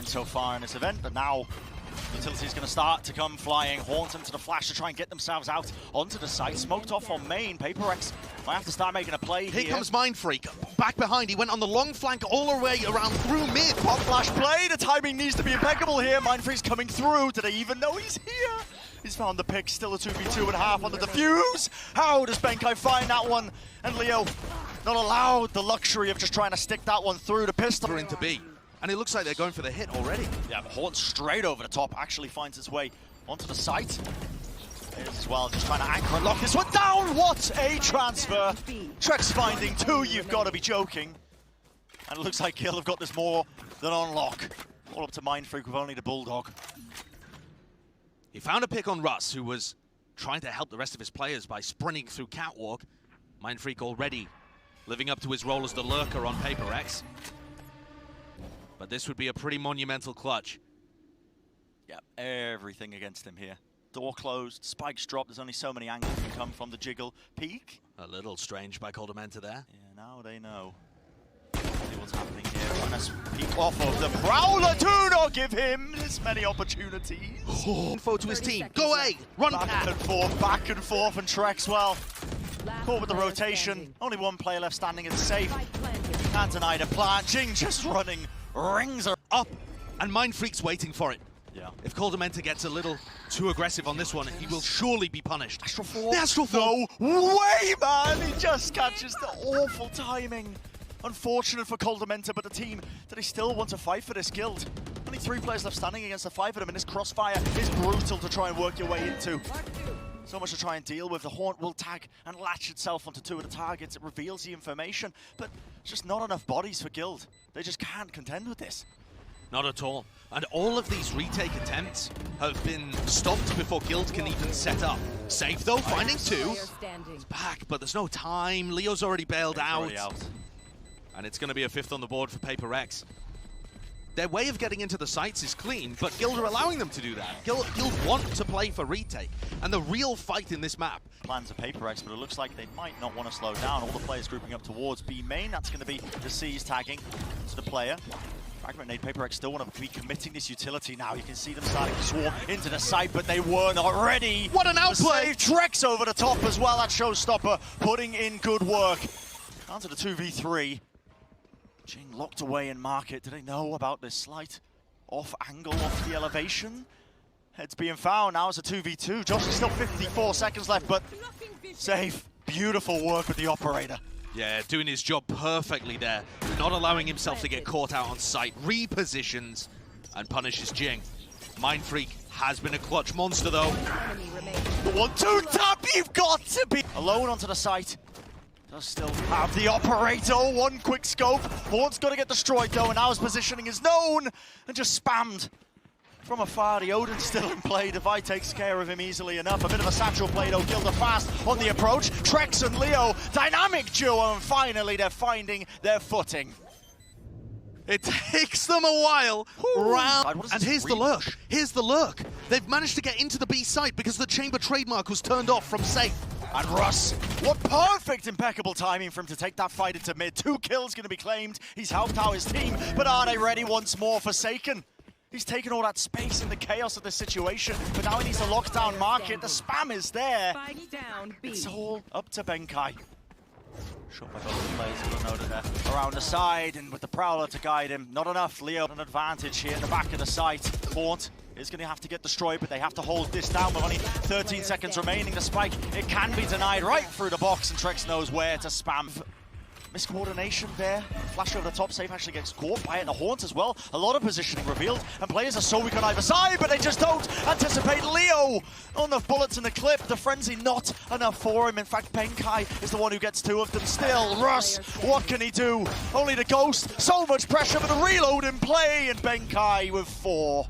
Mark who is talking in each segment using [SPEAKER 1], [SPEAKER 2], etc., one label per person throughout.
[SPEAKER 1] so far in this event, but now Utility's going to start to come flying. Haunt into the flash to try and get themselves out onto the site. Smoked off on main. PaperX might have to start making a play here.
[SPEAKER 2] Here comes Mindfreak. Back behind. He went on the long flank all the way around through mid.
[SPEAKER 1] Pop flash play. The timing needs to be impeccable here. Mindfreak's coming through. Do they even know he's here? He's found the pick. Still a 2v2.5 on the defuse. How does Benkai find that one? And Leo not allowed the luxury of just trying to stick that one through the pistol.
[SPEAKER 2] Into B. And it looks like they're going for the hit already.
[SPEAKER 1] Yeah, but Haunt straight over the top actually finds its way onto the site. As well, just trying to anchor and lock this one down. What a transfer! Trex finding two, you've got to be joking. And it looks like Kill have got this more than on lock. All up to Mindfreak with only the Bulldog.
[SPEAKER 2] He found a pick on Russ, who was trying to help the rest of his players by sprinting through Catwalk. Mindfreak already living up to his role as the lurker on PaperX. But this would be a pretty monumental clutch.
[SPEAKER 1] Yep, everything against him here. Door closed, spikes dropped, there's only so many angles can come from the jiggle. Peek.
[SPEAKER 2] A little strange by Coldamenta there.
[SPEAKER 1] Yeah, now they know. See what's happening here. Trying to peek off of the Prowler. Do not give him this many opportunities.
[SPEAKER 2] Info to his team. Go A! Run
[SPEAKER 1] back and forth, and Trex, well, caught with the rotation. Only one player left standing, it's safe. Can't deny the plant. Jing just running. Rings are
[SPEAKER 2] up, and Mindfreak's waiting for it.
[SPEAKER 1] Yeah.
[SPEAKER 2] If Coldamenta gets a little too aggressive on this one, he will surely be punished.
[SPEAKER 1] Astral 4.
[SPEAKER 2] The Astral 4.
[SPEAKER 1] No way, man! He just catches the awful timing. Unfortunate for Coldamenta, but the team, do they still want to fight for this guild? Only 3 players left standing against the 5 of them, and this crossfire is brutal to try and work your way into. So much to try and deal with. The Haunt will tag and latch itself onto 2 of the targets. It reveals the information, but just not enough bodies for Guild. They just can't contend with this.
[SPEAKER 2] Not at all. And all of these retake attempts have been stopped before Guild can even set up. Safe though, finding 2. It's back, but there's no time. Leo's already bailed out. And it's going to be a 5th on the board for PaperX. Their way of getting into the sites is clean, but Guild are allowing them to do that. Guild want to play for retake, and the real fight in this map.
[SPEAKER 1] Plans of PaperX, but it looks like they might not want to slow down. All the players grouping up towards B main. That's going to be the C's tagging to the player. Fragment Nade, PaperX still want to be committing this utility now. You can see them starting to swarm into the site, but they were not ready.
[SPEAKER 2] What an outplay!
[SPEAKER 1] Trex over the top as well. That Showstopper putting in good work. Down to the 2v3. Jing locked away in market. Do they know about this slight off angle off the elevation? Heads being found. Now it's a 2v2. Josh is still 54 seconds left, but safe. Beautiful work with the operator.
[SPEAKER 2] Yeah, doing his job perfectly there. Not allowing himself to get caught out on sight. Repositions and punishes Jing. Mindfreak has been a clutch monster though.
[SPEAKER 1] The 1-2 tap, you've got to be alone onto the site. Does still have the operator, one quick scope. Haunt's got to get destroyed though, and now his positioning is known and just spammed from afar. The Odin's still in play. Devi takes care of him easily enough. A bit of a satchel play though, Gilda fast on the approach. Trex and Leo, dynamic duo, and finally they're finding their footing.
[SPEAKER 2] It takes them a while round, and here's the lurk. Here's the lurk. They've managed to get into the B site because the chamber trademark was turned off from safe.
[SPEAKER 1] And Russ, what perfect, impeccable timing for him to take that fight into mid. 2 kills going to be claimed. He's helped out his team, but are they ready once more? Forsaken. He's taken all that space in the chaos of the situation, but now he needs to lock down market. The spam is there. It's all up to Benkai. Shot by both the players, will know that they're around the side, and with the Prowler to guide him. Not enough. Leo an advantage here in the back of the site. Haunt is going to have to get destroyed, but they have to hold this down with only 13 seconds remaining. The spike, it can be denied right through the box, and Trex knows where to spam. Miscoordination there. Flash over the top, safe actually gets caught by it. The Haunt as well. A lot of positioning revealed, and players are so weak on either side, but they just don't anticipate Leo. Not enough bullets in the clip. The frenzy not enough for him. In fact, Benkai is the one who gets 2 of them still. Russ, what can he do? Only the Ghost. So much pressure, but the reload in play, and Benkai with 4.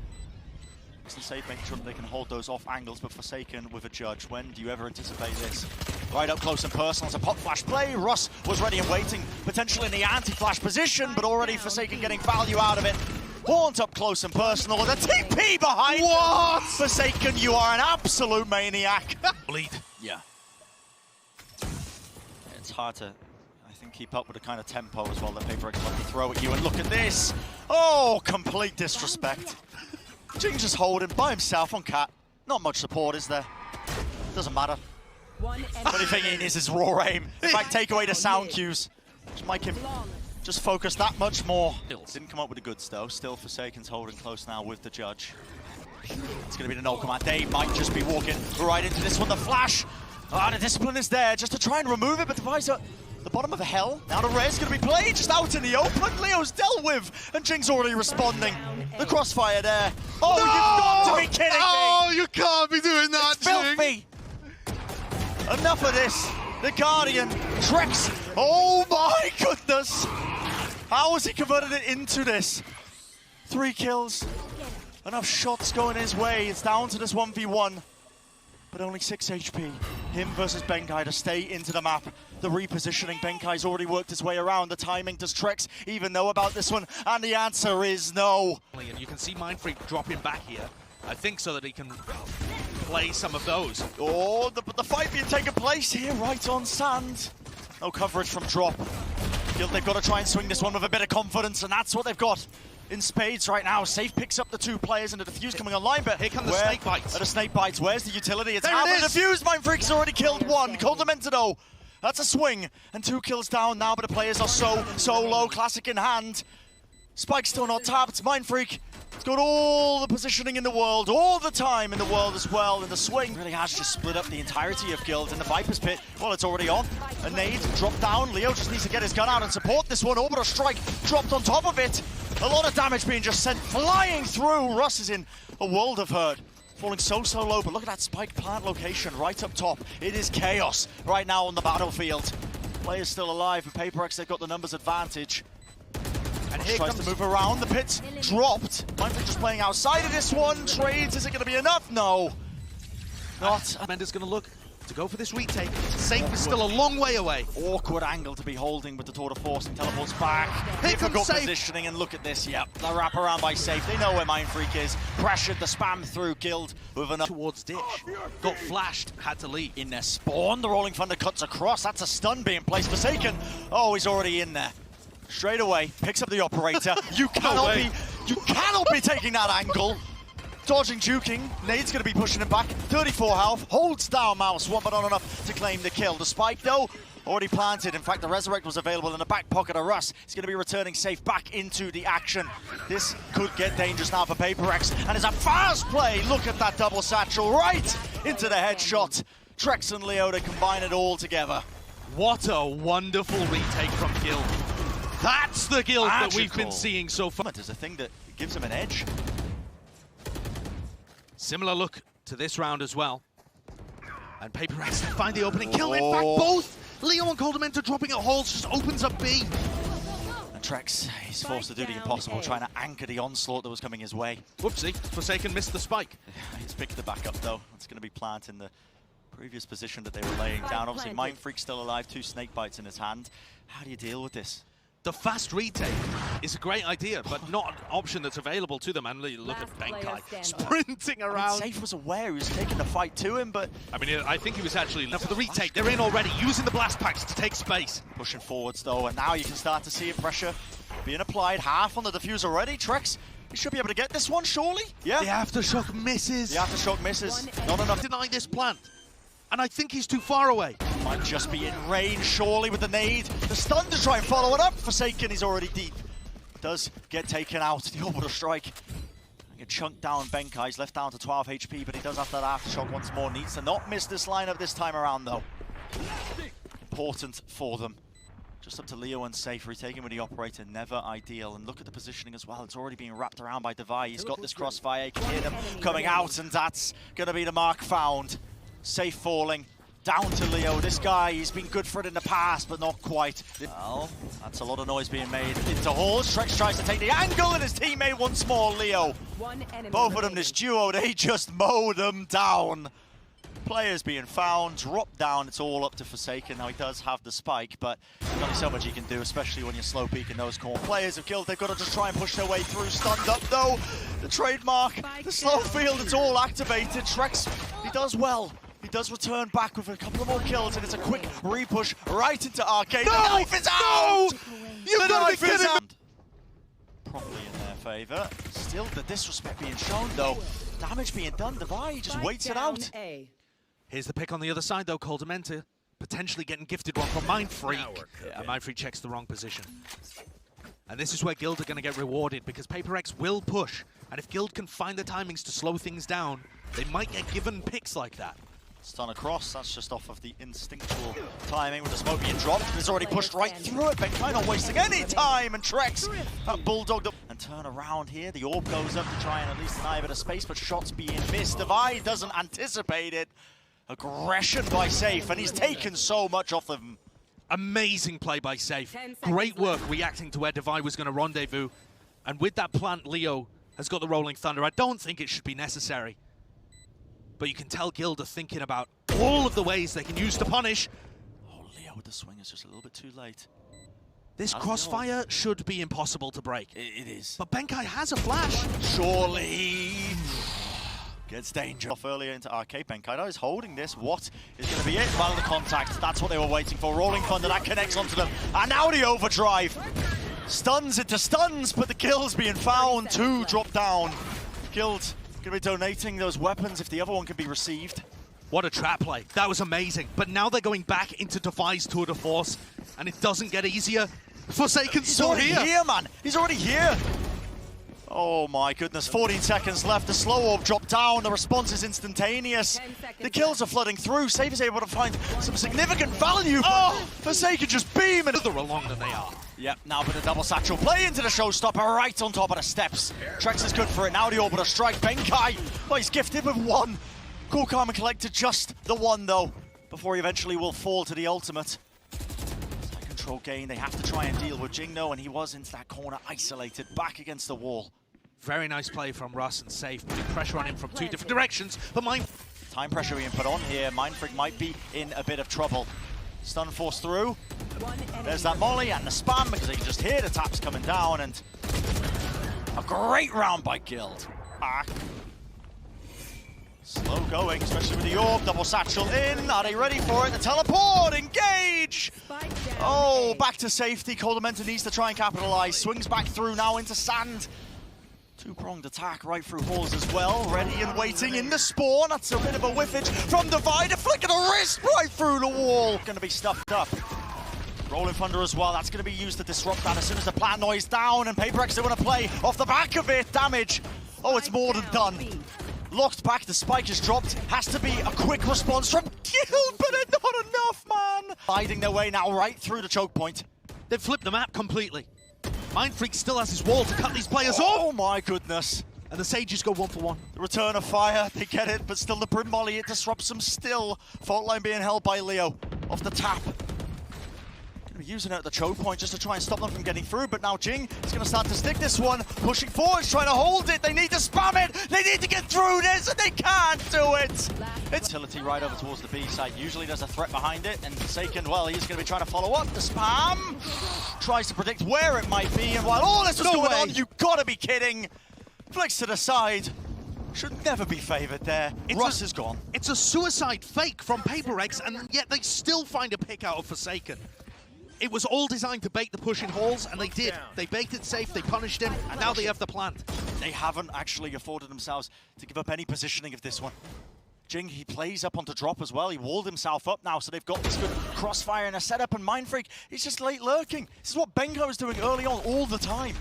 [SPEAKER 1] And safe, making sure that they can hold those off angles, but Forsaken with a judge. When do you ever anticipate this? Right up close and personal. It's a pop flash play. Russ was ready and waiting, potentially in the anti-flash position, but already Forsaken getting value out of it. Haunt up close and personal with a TP behind. What? Forsaken, you are an absolute maniac.
[SPEAKER 2] Bleed.
[SPEAKER 1] Yeah. It's hard to Anything keep up with the kind of tempo as well that Paper X love to throw at you. And look at this. Oh, complete disrespect. Jing just holding by himself on Cat. Not much support, is there? Doesn't matter. Funny thing is his raw aim. In fact, take away the sound cues. Just make him just focus that much more. Didn't come up with the goods though. Still Forsaken's holding close now with the judge. It's going to be the no command. They might just be walking right into this one. The flash. Ah, the discipline is there just to try and remove it, but Device at the bottom of the hell. Now the Ray's going to be played just out in the open. Leo's dealt with, and Jing's already responding. The crossfire there. Oh, no! You've got to be kidding me!
[SPEAKER 2] Oh, you can't be doing that,
[SPEAKER 1] it's filthy. Enough of this. The Guardian, Trex. Oh my goodness! How has he converted it into this? 3 kills. Enough shots going his way. It's down to this 1v1. But only 6 HP. Him versus Benkai to stay into the map. The repositioning, Benkai's already worked his way around. The timing, does Trex even know about this one? And the answer is no.
[SPEAKER 2] And you can see Mindfreak dropping back here. I think so that he can play some of those.
[SPEAKER 1] Oh, the fight being taken place here, right on sand. No coverage from Drop. Guild, they've got to try and swing this one with a bit of confidence, and that's what they've got in spades right now. Safe picks up the 2 players and the defuse coming online, but
[SPEAKER 2] here come the snake bites.
[SPEAKER 1] The snake bites, where's the utility? It's
[SPEAKER 2] there
[SPEAKER 1] out
[SPEAKER 2] it
[SPEAKER 1] with the defuse. Mindfreak's already killed 1. Coldamento, that's a swing, and 2 kills down now, but the players are so low. Classic in hand. Spike's still not tapped. Mindfreak, it's got all the positioning in the world, all the time in the world as well, and the swing really has just split up the entirety of Guild. In the Viper's Pit, well, it's already on. A nade dropped down. Leo just needs to get his gun out and support this one. Orbital strike dropped on top of it. A lot of damage being just sent flying through. Russ is in a world of hurt. Falling so low, but look at that spike plant location right up top. It is chaos right now on the battlefield. Players still alive, and Paper X, they've got the numbers advantage. And here tries to move around. The pit's dropped. Mindfreak just playing outside of this one. Trades, is it going to be enough? No. Not.
[SPEAKER 2] Mender's going to look to go for this retake. Safe is still a long way away.
[SPEAKER 1] Awkward angle to be holding with the tour de force and teleports back.
[SPEAKER 2] Difficult
[SPEAKER 1] positioning, and look at this. Yep, the wrap around by Safe. They know where Mindfreak is. Pressured the spam through Guild with enough
[SPEAKER 2] towards Dish. Got flashed, had to leave.
[SPEAKER 1] In their spawn, the Rolling Thunder cuts across. That's a stun being placed. Forsaken. Oh, he's already in there. Straight away, picks up the operator. You cannot be taking that angle. Dodging, juking. Nade's going to be pushing him back. 34 health. Holds down Mouse one, but not enough to claim the kill. The spike, though, already planted. In fact, the Resurrect was available in the back pocket of Russ. He's going to be returning Safe back into the action. This could get dangerous now for Paper X. And it's a fast play. Look at that double satchel right into the headshot. Trex and Leo to combine it all together.
[SPEAKER 2] What a wonderful retake from Guild. That's the Guild that we've been seeing so far.
[SPEAKER 1] There's a thing that gives him an edge.
[SPEAKER 2] Similar look to this round as well. And Paper X find the opening kill. In fact, both Leo and Coldamento dropping at holes just opens up B.
[SPEAKER 1] And Trex, he's forced to do the impossible, trying to anchor the onslaught that was coming his way.
[SPEAKER 2] Whoopsie, Forsaken missed the spike.
[SPEAKER 1] He's picked the back up though. It's going to be planted in the previous position that they were laying down. Obviously, Mindfreak's still alive, 2 snake bites in his hand. How do you deal with this?
[SPEAKER 2] The fast retake is a great idea, but not an option that's available to them. And look at Benkai sprinting around.
[SPEAKER 1] Safe was aware he was taking the fight to him, but...
[SPEAKER 2] I mean, I think he was actually... Now for the retake, they're in already, using the blast packs to take space.
[SPEAKER 1] Pushing forwards, though, and now you can start to see pressure being applied. Half on the defuse already. Trex, he should be able to get this one, surely? Yeah.
[SPEAKER 2] The aftershock misses.
[SPEAKER 1] The aftershock misses. Not enough.
[SPEAKER 2] Deny this plant. And I think he's too far away.
[SPEAKER 1] Might just be in range, surely, with the nade. The stun to try and follow it up. Forsaken, he's already deep. Does get taken out. The orbital strike. A chunk down Benkai. He's left down to 12 HP, but he does have that aftershock once more. Needs to not miss this lineup this time around, though. Important for them. Just up to Leo and Safe, retaking with the operator, never ideal. And look at the positioning as well. It's already being wrapped around by Devi. He's got this crossfire. You can hear them coming out, and that's going to be the mark found. Safe falling, down to Leo. This guy, he's been good for it in the past, but not quite. Well, that's a lot of noise being made into halls. Trex tries to take the angle, and his teammate once more, Leo. Both of them, this duo, they just mow them down. Players being found, dropped down. It's all up to Forsaken. Now, he does have the spike, but there's only so much he can do, especially when you're slow peeking those core. Players have killed. They've got to just try and push their way through. Stunned up, though. The trademark, the slow field, it's all activated. Trex, he does well. He does return back with a couple of more kills, and it's a quick re-push right into Arcade.
[SPEAKER 2] No!
[SPEAKER 1] The knife is out!
[SPEAKER 2] You've got to be kidding me!
[SPEAKER 1] Probably in their favor. Still the disrespect being shown, though. Damage being done. Divide just waits it out.
[SPEAKER 2] Here's the pick on the other side, though. Coldamenta potentially getting gifted one from Mindfreak. And Mindfreak checks the wrong position. And this is where Guild are going to get rewarded, because Paper X will push. And if Guild can find the timings to slow things down, they might get given picks like that.
[SPEAKER 1] Stun across, that's just off of the instinctual timing with the smoke being dropped. He's already pushed right through it, Benkai not wasting any time, and Trex bulldogged up. And turn around here, the orb goes up to try and at least deny a bit of space, but shots being missed. Divide doesn't anticipate it. Aggression by Safe, and he's taken so much off of him.
[SPEAKER 2] Amazing play by Safe. Great work reacting to where Divide was going to rendezvous. And with that plant, Leo has got the Rolling Thunder. I don't think it should be necessary. But you can tell Guild are thinking about all of the ways they can use to punish.
[SPEAKER 1] Oh, Leo with the swing is just a little bit too late.
[SPEAKER 2] This crossfire should be impossible to break.
[SPEAKER 1] It is.
[SPEAKER 2] But Benkai has a flash.
[SPEAKER 1] Surely. Gets danger off earlier into Arcade. Benkai is holding this. What is going to be it? Well, the contact. That's what they were waiting for. Rolling Thunder, that connects onto them. And now the overdrive. Stuns into stuns, but the kill's being found. 2 drop down. Guild going to be donating those weapons if the other one can be received.
[SPEAKER 2] What a trap play. That was amazing. But now they're going back into Defi's tour de force, and it doesn't get easier. Forsaken's still here.
[SPEAKER 1] He's already here, man. He's already here. Oh my goodness, 14 seconds left. The slow orb dropped down. The response is instantaneous. The kills are flooding through. Save is able to find some significant value. Oh, Forsaken just beaming.
[SPEAKER 2] Further along than they are.
[SPEAKER 1] Yep, now with a double satchel play into the showstopper right on top of the steps. Trex is good for it. Now the orbital strike. Benkai, well, he's gifted with 1. Cool Karma collected just the 1 though, before he eventually will fall to the ultimate. Side control gain. They have to try and deal with Jingno, and he was into that corner isolated, back against the wall.
[SPEAKER 2] Very nice play from Russ and Safe, putting pressure on him from 2 different directions. But
[SPEAKER 1] time pressure being put on here. Mindfreak might be in a bit of trouble. Stun force through. There's that molly and the spam, because they can just hear the taps coming down, and a great round by Guild. Slow going, especially with the orb. Double satchel in. Are they ready for it? The teleport, engage! Oh, back to safety. Coldamenta needs to try and capitalize. Swings back through now into sand. 2-pronged attack right through halls as well. Ready and waiting in the spawn. That's a bit of a whiffage from Divide. A flick of the wrist right through the wall. Going to be stuffed up. Rolling Thunder as well. That's going to be used to disrupt that as soon as the plant noise down. And Paper X, they want to play off the back of it. Damage. Oh, it's more than done. Locked back. The spike is dropped. Has to be a quick response from Guild, but it's not enough, man. Hiding their way now right through the choke point.
[SPEAKER 2] They've flipped the map completely. Mindfreak still has his wall to cut these players off.
[SPEAKER 1] Oh my goodness.
[SPEAKER 2] And the Sages go 1 for 1.
[SPEAKER 1] The return of fire, they get it, but still the Brim Molly, it disrupts them still. Fault line being held by Leo off the tap. Gonna be using it at the choke point just to try and stop them from getting through, but now Jing is gonna start to stick this one, pushing forward, trying to hold it. They need to spam it. They need to get through this, and they can't do it. It's utility right over towards the B side. Usually there's a threat behind it, and Forsaken, well, he's gonna be trying to follow up. The spam tries to predict where it might be, and while all this was going on, you gotta be kidding. Flicks to the side. Should never be favored there. Russ is gone.
[SPEAKER 2] It's a suicide fake from Paper X, and yet they still find a pick out of Forsaken. It was all designed to bait the push in halls, and they did. They baked it safe, they punished him, and now they have the plant.
[SPEAKER 1] They haven't actually afforded themselves to give up any positioning of this one. Jing, he plays up onto drop as well. He walled himself up now, so they've got this good crossfire and a setup, and Mindfreak, he's just late lurking. This is what Benkai was doing early on all the time.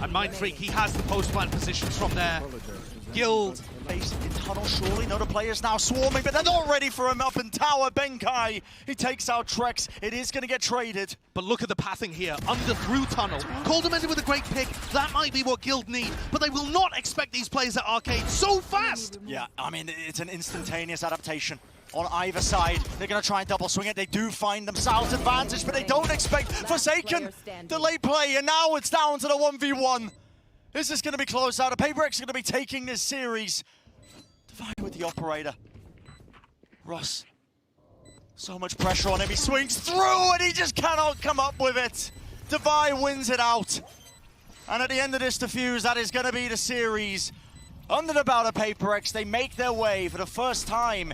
[SPEAKER 2] And Mindfreak, he has the post-plant positions from there. Guild.
[SPEAKER 1] Basic in tunnel, surely. No, the players now swarming, but they're not ready for him up in tower. Benkai, he takes out Trex. It is going to get traded.
[SPEAKER 2] But look at the pathing here. Under through tunnel. Coldamenta with a great pick. That might be what Guild need, but they will not expect these players at Arcade so fast.
[SPEAKER 1] Yeah, I mean, it's an instantaneous adaptation on either side. They're going to try and double swing it. They do find themselves advantage, but they don't expect Forsaken. The late play, and now it's down to the 1v1. This is going to be closed out. Paper X is going to be taking this series. Divide with the operator. Russ. So much pressure on him. He swings through and he just cannot come up with it. Divide wins it out. And at the end of this diffuse, that is going to be the series. Under the belt of Paper X, they make their way for the first time